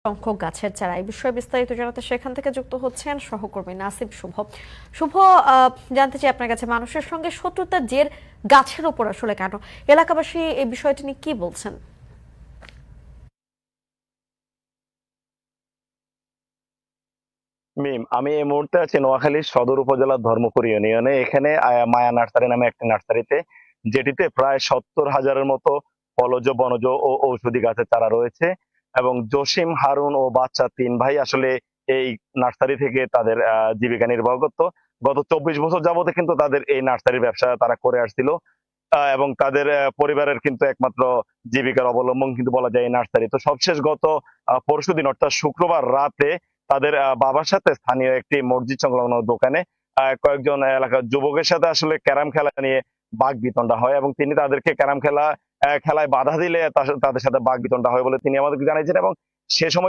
সংখ্যক গাছের চারা এই বিষয়ে বিস্তারিত জানাতে সেখান থেকে যুক্ত হচ্ছেন সহকর্মী নাসিব শুভ। শুভ, জানতে চাই আপনার কাছে মানুষের সঙ্গে শত্রুতার জের গাছের উপর আসলে কেন? এলাকাবাসী এই বিষয়টি নিয়ে কি বলছেন? আমি এই মুহূর্তে আছি নোয়াখালীর সদর উপজেলার ধর্মপুর ইউনিয়নে। এখানে মায়া নার্সারি নামে একটি নার্সারিতে, যেটিতে প্রায় 70,000-এর মতো ফলজ বনজ ও ঔষধি গাছের চারা রয়েছে। এবং জসিম, হারুন ও বাচ্চা তিন ভাই আসলে এই নার্সারি থেকে তাদের জীবিকা নির্বাহ করত। গত 24 বছর যাবতে কিন্তু তাদের এই নার্সারির ব্যবসা তারা করে আসছিল। এবং তাদের পরিবারের কিন্তু একমাত্র জীবিকার অবলম্বন কিন্তু বলা যায় এই নার্সারি। তো সবশেষ গত পরশুদিন অর্থাৎ শুক্রবার রাতে তাদের বাবার সাথে স্থানীয় একটি মসজিদ সংলগ্ন দোকানে কয়েকজন এলাকার যুবকের সাথে আসলে ক্যারাম খেলা নিয়ে বাকবিতণ্ডা হয়, এবং তিনি তাদেরকে ক্যারাম খেলায় বাধা দিলে তাদের সাথে বাকবিতণ্ডা হয় বলে তিনি আমাদেরকে জানিয়েছেন। এবং সে সময়